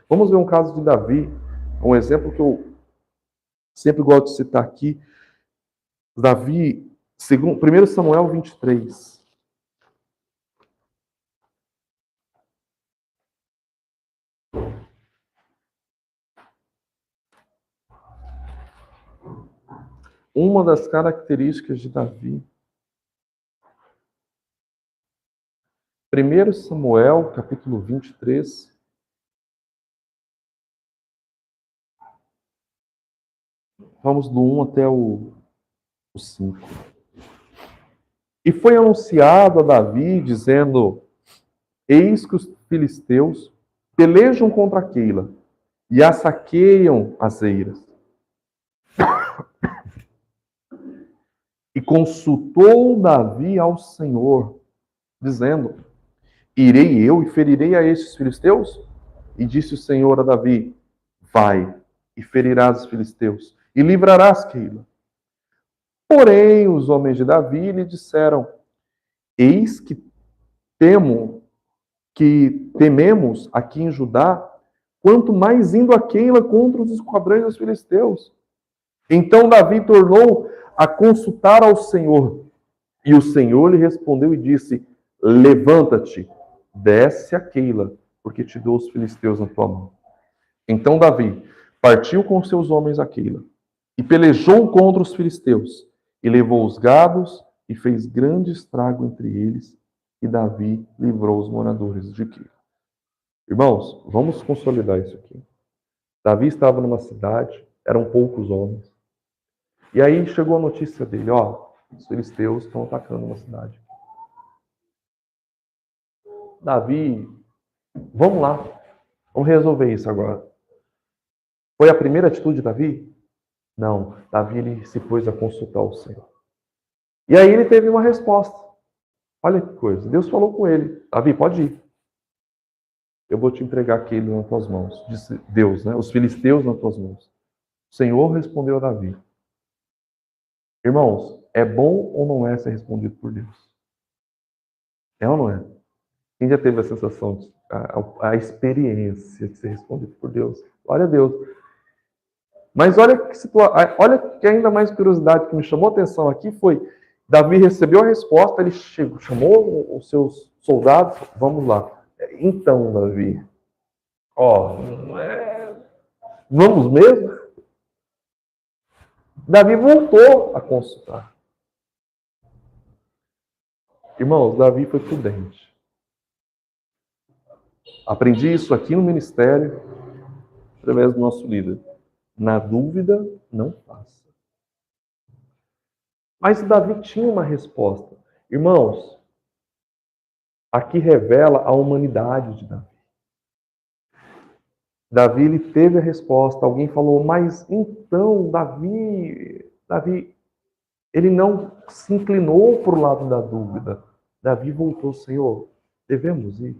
Vamos ver um caso de Davi, um exemplo que eu sempre gosto de citar aqui. Davi, 1 Samuel 23. Uma das características de Davi. 1 Samuel, capítulo 23. Vamos do 1 até o 5. E foi anunciado a Davi, dizendo, eis que os filisteus pelejam contra Keila e a saqueiam as eiras. E consultou Davi ao Senhor, dizendo, irei eu e ferirei a estes filisteus? E disse o Senhor a Davi, vai e ferirás os filisteus e livrarás Keila. Porém, os homens de Davi lhe disseram, eis que tememos aqui em Judá, quanto mais indo a Keila contra os esquadrões dos filisteus. Então Davi tornou a consultar ao Senhor. E o Senhor lhe respondeu e disse, levanta-te, desce a Keila, porque te dou os filisteus na tua mão. Então Davi partiu com seus homens a Keila, e pelejou contra os filisteus, e levou os gados, e fez grande estrago entre eles, e Davi livrou os moradores de Keila. Irmãos, vamos consolidar isso aqui. Davi estava numa cidade, eram poucos homens. E aí chegou a notícia dele, ó, os filisteus estão atacando uma cidade. Davi, vamos lá, vamos resolver isso agora. Foi a primeira atitude de Davi? Não, Davi ele se pôs a consultar o Senhor. E aí ele teve uma resposta. Olha que coisa, Deus falou com ele, Davi, pode ir. Eu vou te entregar aquele nas tuas mãos. Disse Deus, né? Os filisteus nas tuas mãos. O Senhor respondeu a Davi. Irmãos, é bom ou não é ser respondido por Deus? É ou não é? Quem já teve a sensação, a experiência de ser respondido por Deus? Glória a Deus. Mas olha que ainda mais curiosidade que me chamou a atenção aqui foi, Davi recebeu a resposta, ele chamou os seus soldados, vamos lá. Então, Davi, vamos mesmo? Davi voltou a consultar. Irmãos, Davi foi prudente. Aprendi isso aqui no ministério, através do nosso líder. Na dúvida, não faça. Mas Davi tinha uma resposta. Irmãos, aqui revela a humanidade de Davi. Davi ele teve a resposta. Alguém falou, mas então Davi, ele não se inclinou para o lado da dúvida. Davi voltou, Senhor, devemos ir.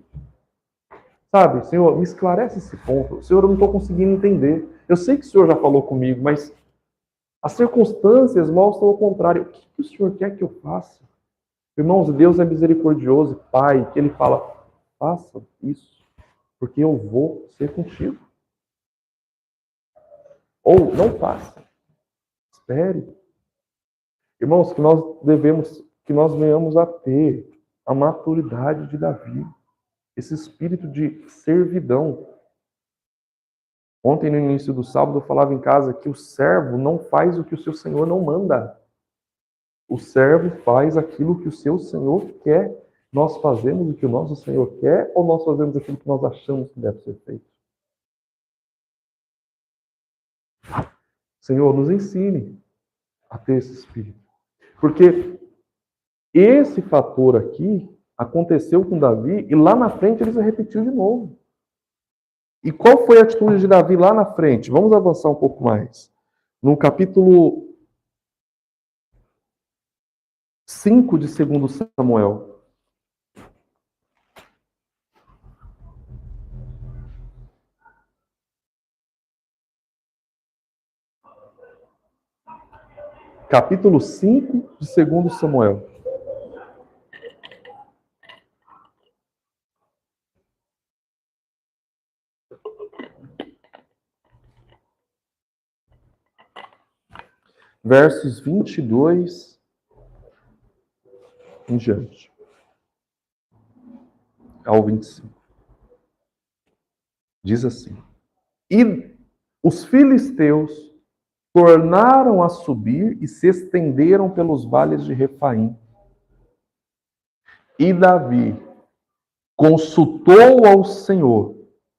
Sabe, Senhor, me esclarece esse ponto. Senhor, eu não estou conseguindo entender. Eu sei que o Senhor já falou comigo, mas as circunstâncias mostram o contrário. O que o Senhor quer que eu faça? Irmãos, Deus é misericordioso, Pai, que Ele fala, faça isso, porque eu vou ser contigo. Ou não faça. Espere. Irmãos, que nós venhamos a ter a maturidade de Davi. Esse espírito de servidão. Ontem, no início do sábado, eu falava em casa que o servo não faz o que o seu senhor não manda. O servo faz aquilo que o seu senhor quer. Nós fazemos o que o nosso senhor quer ou nós fazemos aquilo que nós achamos que deve ser feito? Senhor, nos ensine a ter esse espírito. Porque esse fator aqui aconteceu com Davi e lá na frente ele se repetiu de novo. E qual foi a atitude de Davi lá na frente? Vamos avançar um pouco mais. No capítulo 5 de 2 Samuel. Capítulo 5 de 2 Samuel. Versos 22 em diante. Ao 25. Diz assim: E os filisteus tornaram a subir e se estenderam pelos vales de Refaim. E Davi consultou ao Senhor,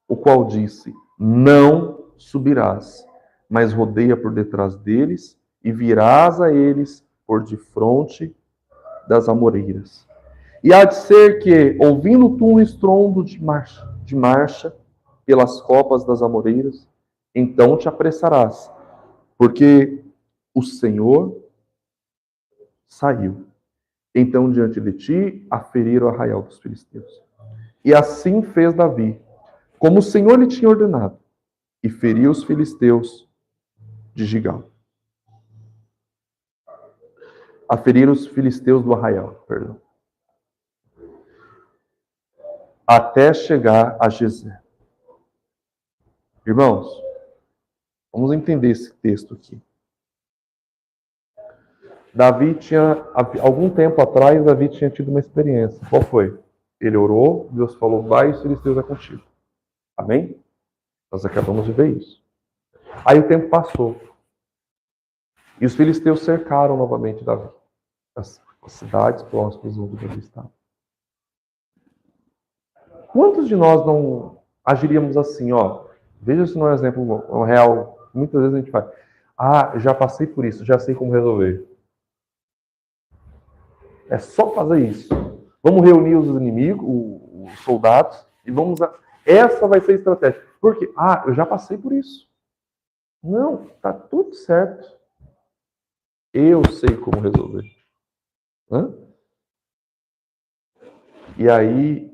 o qual disse: Não subirás, mas rodeia por detrás deles e virás a eles por defronte das amoreiras. E há de ser que, ouvindo tu um estrondo de marcha pelas copas das amoreiras, então te apressarás, porque o Senhor saiu. Então, diante de ti, aferiram o arraial dos filisteus. E assim fez Davi, como o Senhor lhe tinha ordenado, e feriu os filisteus de Gigal. Aferiram os filisteus do arraial, perdão. Até chegar a Gezer. Irmãos, vamos entender esse texto aqui. Algum tempo atrás, Davi tinha tido uma experiência. Qual foi? Ele orou, Deus falou, vai, os filisteus é contigo. Amém? Nós acabamos de ver isso. Aí o tempo passou. E os filisteus cercaram novamente Davi. As cidades próximas onde Davi estava. Quantos de nós não agiríamos assim, ó. Veja se não é um exemplo real. Muitas vezes a gente faz. Ah, já passei por isso, já sei como resolver. É só fazer isso. Vamos reunir os inimigos, os soldados, e vamos. Essa vai ser a estratégia. Por quê? Ah, eu já passei por isso. Não, tá tudo certo. Eu sei como resolver. Hã? E aí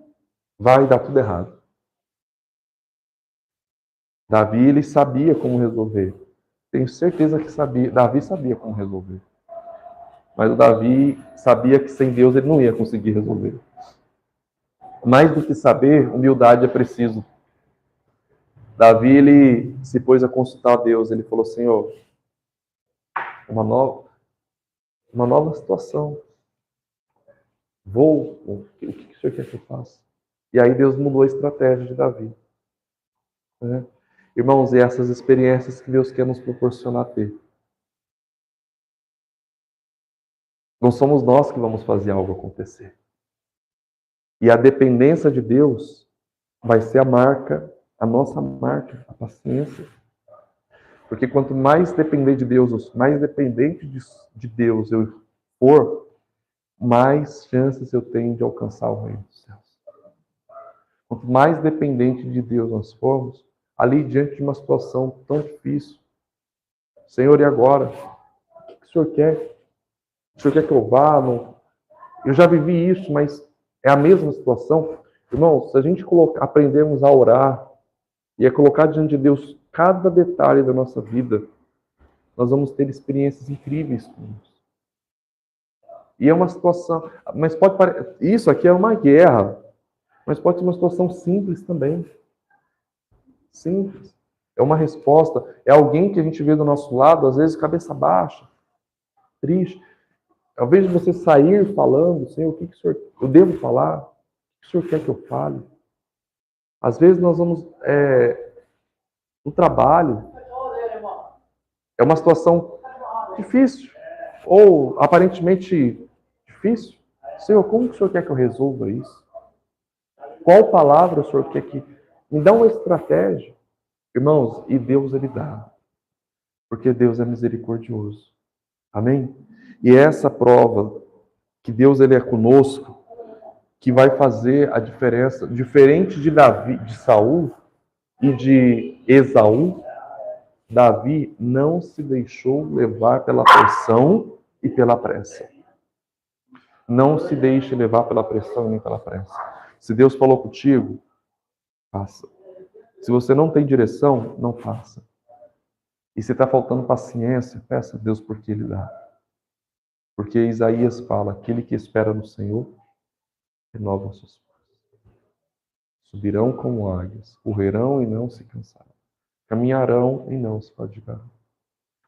vai dar tudo errado. Davi, ele sabia como resolver. Tenho certeza que sabia. Davi sabia como resolver. Mas o Davi sabia que sem Deus ele não ia conseguir resolver. Mais do que saber, humildade é preciso. Davi, ele se pôs a consultar a Deus. Ele falou, Senhor, uma nova situação. O que o Senhor quer que eu faça? E aí Deus mudou a estratégia de Davi. Né? Irmãos, e essas experiências que Deus quer nos proporcionar ter. Não somos nós que vamos fazer algo acontecer. E a dependência de Deus vai ser a nossa marca, a paciência. Porque quanto mais depender de Deus, mais dependente de Deus eu for, mais chances eu tenho de alcançar o reino dos céus. Quanto mais dependente de Deus nós formos, ali diante de uma situação tão difícil, Senhor, e agora? O que o Senhor quer? O Senhor quer que eu vá? Não? Eu já vivi isso, mas é a mesma situação. Irmãos, se a gente aprendermos a orar e a colocar diante de Deus cada detalhe da nossa vida, nós vamos ter experiências incríveis com isso. E é uma situação, mas pode parecer, isso aqui é uma guerra, mas pode ser uma situação simples também. Simples. É uma resposta, é alguém que a gente vê do nosso lado, às vezes cabeça baixa, triste. Ao invés de você sair falando, Senhor, o que o Senhor, eu devo falar? O que o Senhor quer que eu fale? Às vezes nós vamos no trabalho, é uma situação difícil, ou aparentemente difícil. Senhor, como que o Senhor quer que eu resolva isso? Qual palavra o Senhor quer que... Me dá uma estratégia. Irmãos, e Deus ele dá. Porque Deus é misericordioso. Amém? E é essa prova que Deus ele é conosco, que vai fazer a diferença. Diferente de Davi, de Saul e de Esaú, Davi não se deixou levar pela pressão e pela pressa. Não se deixe levar pela pressão e nem pela pressa. Se Deus falou contigo, faça. Se você não tem direção, não faça. E se está faltando paciência, peça a Deus porque Ele dá. Porque Isaías fala, aquele que espera no Senhor, renova as suas forças. Subirão como águias, correrão e não se cansarão. Caminharão e não se fadigarão.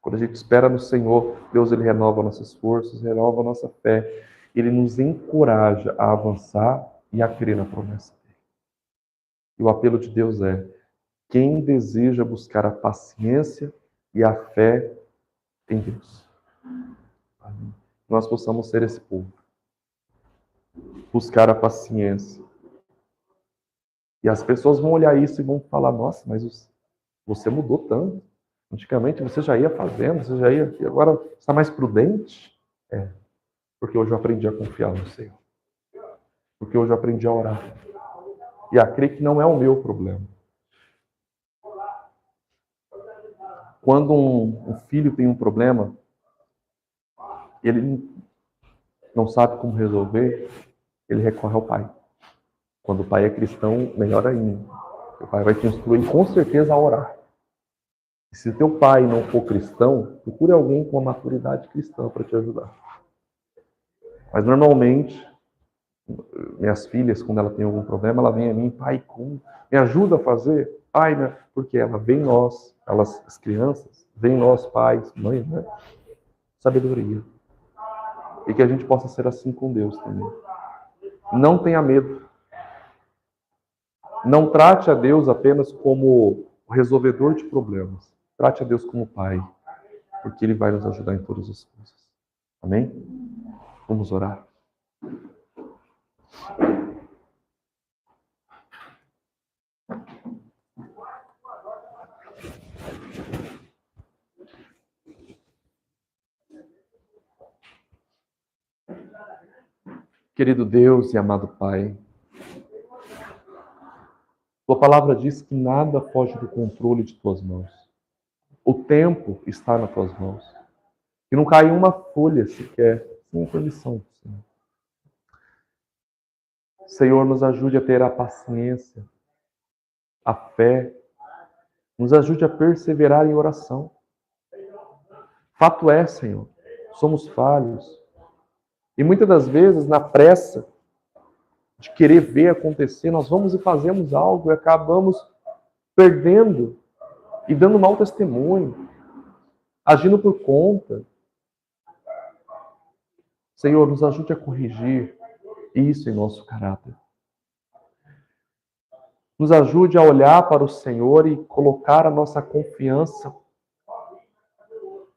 Quando a gente espera no Senhor, Deus ele renova nossas forças, renova a nossa fé. Ele nos encoraja a avançar e a crer na promessa dele. E o apelo de Deus é: quem deseja buscar a paciência e a fé em Deus. Amém. Nós possamos ser esse povo. Buscar a paciência. E as pessoas vão olhar isso e vão falar, nossa, mas você mudou tanto. Antigamente você já ia fazendo, você já ia... E agora você está mais prudente? É. Porque hoje eu aprendi a confiar no Senhor. Porque hoje eu aprendi a orar. E a crer que não é o meu problema. Quando um filho tem um problema, ele não sabe como resolver, ele recorre ao pai. Quando o pai é cristão, melhor ainda. O pai vai te instruir com certeza a orar. E se teu pai não for cristão, procure alguém com uma maturidade cristã para te ajudar. Mas normalmente, minhas filhas, quando ela tem algum problema, ela vem a mim, pai, como? Me ajuda a fazer? Pai, porque ela vem nós, as crianças, vem nós, pais, mães, né? Sabedoria. E que a gente possa ser assim com Deus também. Não tenha medo. Não trate a Deus apenas como o resolvedor de problemas. Trate a Deus como Pai, porque Ele vai nos ajudar em todas as coisas. Amém? Vamos orar. Querido Deus e amado Pai, Tua palavra diz que nada foge do controle de Tuas mãos. O tempo está nas Tuas mãos. E não cai uma folha sequer, sem permissão, Senhor. Senhor, nos ajude a ter a paciência, a fé, nos ajude a perseverar em oração. Fato é, Senhor, somos falhos. E muitas das vezes, na pressa de querer ver acontecer, nós vamos e fazemos algo e acabamos perdendo e dando mau testemunho, agindo por conta. Senhor, nos ajude a corrigir isso em nosso caráter. Nos ajude a olhar para o Senhor e colocar a nossa confiança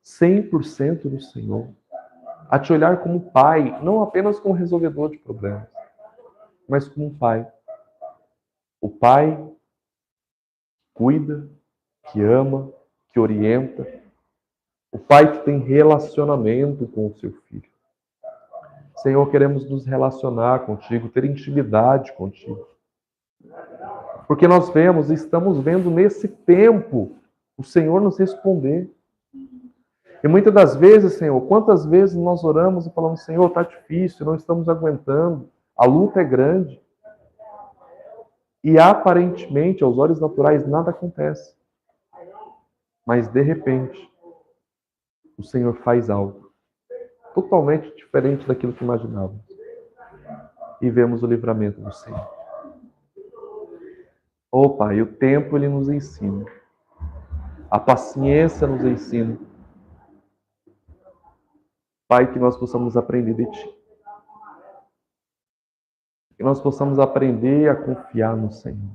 100% no Senhor. A te olhar como Pai, não apenas como resolvedor de problemas, mas como um Pai. O Pai que cuida, que ama, que orienta. O Pai que tem relacionamento com o seu Filho. Senhor, queremos nos relacionar contigo, ter intimidade contigo. Porque nós vemos e estamos vendo nesse tempo o Senhor nos responder. E muitas das vezes, Senhor, quantas vezes nós oramos e falamos, Senhor, está difícil, não estamos aguentando, a luta é grande. E aparentemente, aos olhos naturais, nada acontece. Mas, de repente, o Senhor faz algo totalmente diferente daquilo que imaginávamos. E vemos o livramento do Senhor. Oh, Pai, o tempo Ele nos ensina. A paciência nos ensina. Pai, que nós possamos aprender de Ti. Que nós possamos aprender a confiar no Senhor.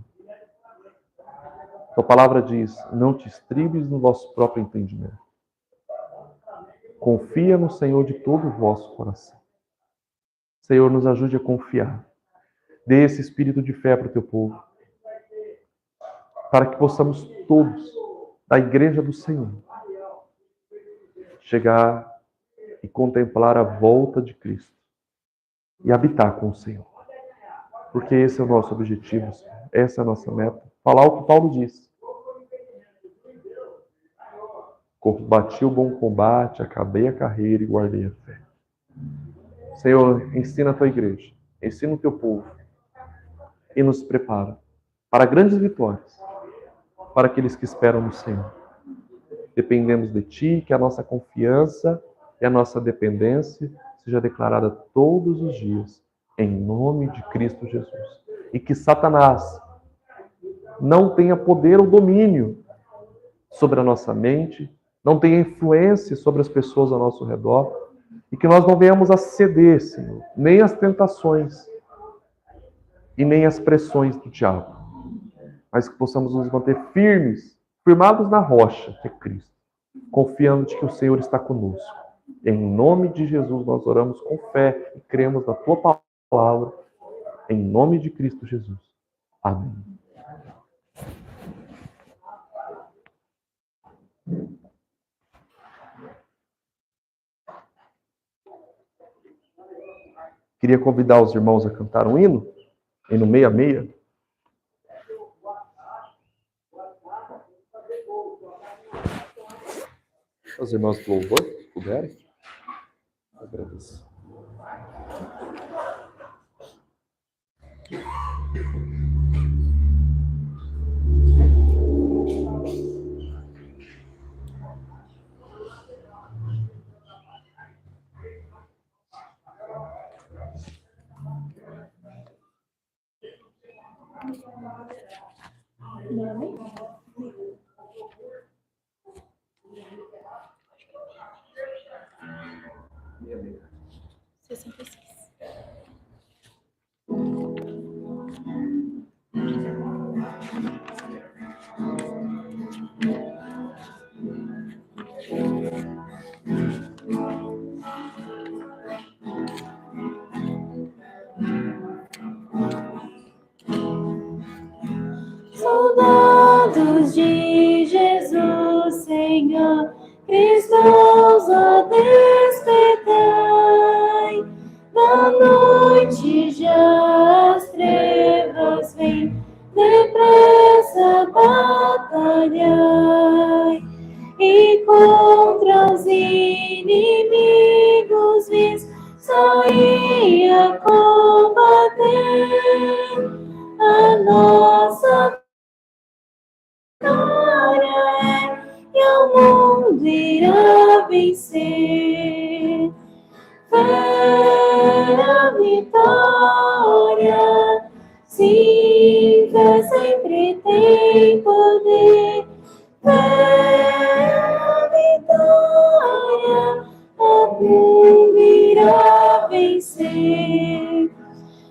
Tua palavra diz, não te estribes no vosso próprio entendimento. Confia no Senhor de todo o vosso coração. Senhor, nos ajude a confiar. Dê esse espírito de fé para o Teu povo. Para que possamos todos, da igreja do Senhor, chegar e contemplar a volta de Cristo e habitar com o Senhor. Porque esse é o nosso objetivo, Senhor. Essa é a nossa meta. Falar o que Paulo disse. Combati o bom combate, acabei a carreira e guardei a fé. Senhor, ensina a Tua igreja, ensina o Teu povo e nos prepara para grandes vitórias, para aqueles que esperam no Senhor. Dependemos de Ti, que a nossa confiança e a nossa dependência seja declarada todos os dias, em nome de Cristo Jesus. E que Satanás não tenha poder ou domínio sobre a nossa mente, não tenha influência sobre as pessoas ao nosso redor, e que nós não venhamos a ceder, Senhor, nem às tentações e nem às pressões do diabo, mas que possamos nos manter firmes, firmados na rocha, que é Cristo, confiando de que o Senhor está conosco. Em nome de Jesus nós oramos com fé e cremos na Tua palavra, em nome de Cristo Jesus. Amém. Queria convidar os irmãos a cantar um hino 66. Os irmãos do louvor, se puderem. Agradeço. Soldados de Jesus, Senhor, cristãos, ó, despertai, da noite Sim, fé sempre tem poder. Fé, a vitória, o mundo irá vencer.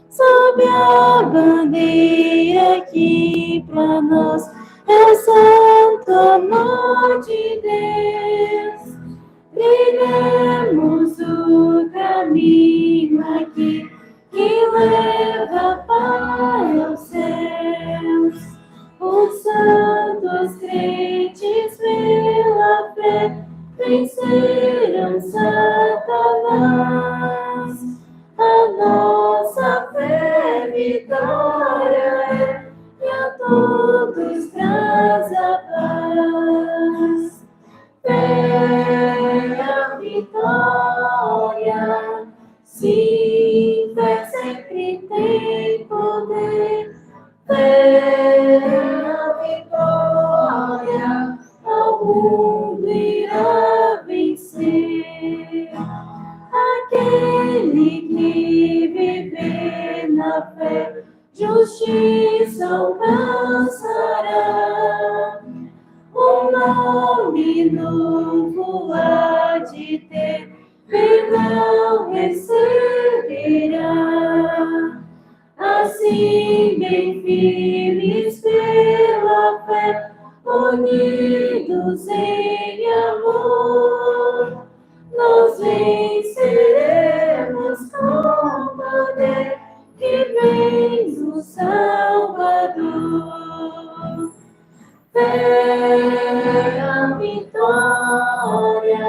Sob a bandeira que pra nós é santo amor de Deus. Trilhemos o caminho aqui que leva para os céus. Os santos crentes pela fé venceram Satanás. A nossa fé vitória é, e a todos traz a paz. Fé a vitória, sim, fé sempre tem poder. Fé a vitória, ao mundo irá vencer. Aquele que viver na fé, justiça alcançará. Um nome novo há de ter, perdão receberá. Assim, bem firmes pela fé, unidos em amor, nós venceremos com poder que vem do Salvador. Fé a vitória,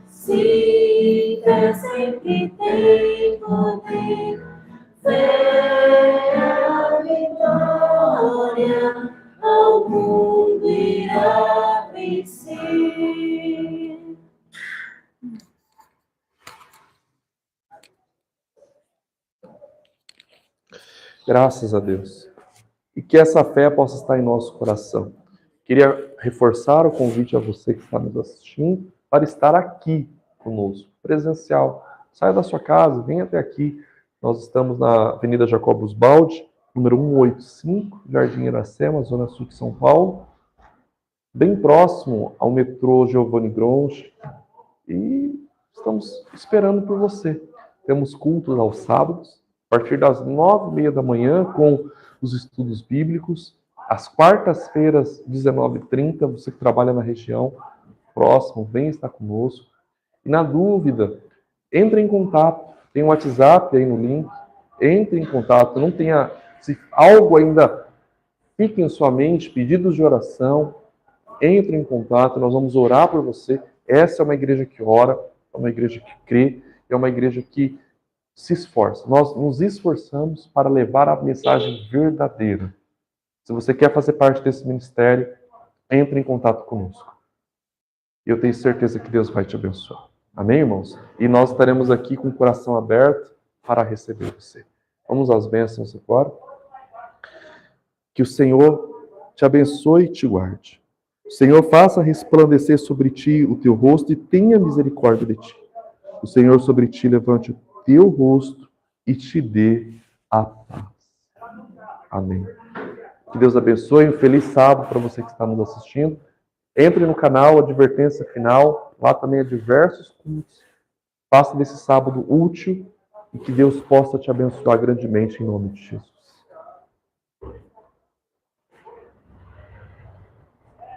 sim, fé sempre tem poder. Fé a vitória, ao mundo irá vencer. Graças a Deus. E que essa fé possa estar em nosso coração. Queria reforçar o convite a você que está nos assistindo para estar aqui conosco, presencial. Saia da sua casa, venha até aqui. Nós estamos na Avenida Jacobus Baldi, número 185, Jardim Iracema, Zona Sul de São Paulo, bem próximo ao metrô Giovanni Gronchi. E estamos esperando por você. Temos cultos aos sábados, a partir das 9h30 da manhã, com os estudos bíblicos. Às quartas-feiras, 19h30, você que trabalha na região próximo, vem estar conosco. E na dúvida, entre em contato. Tem um WhatsApp aí no link. Entre em contato. Não tenha, se algo ainda fica em sua mente, pedidos de oração, entre em contato. Nós vamos orar por você. Essa é uma igreja que ora, é uma igreja que crê, é uma igreja que se esforça. Nós nos esforçamos para levar a mensagem verdadeira. Se você quer fazer parte desse ministério, entre em contato conosco. Eu tenho certeza que Deus vai te abençoar. Amém, irmãos? E nós estaremos aqui com o coração aberto para receber você. Vamos às bênçãos agora. Que o Senhor te abençoe e te guarde. O Senhor faça resplandecer sobre ti o teu rosto e tenha misericórdia de ti. O Senhor sobre ti levante o teu rosto e te dê a paz. Amém. Que Deus abençoe. Um feliz sábado para você que está nos assistindo. Entre no canal, advertência final. Lá também há diversos cultos. Faça desse sábado útil e que Deus possa te abençoar grandemente em nome de Jesus.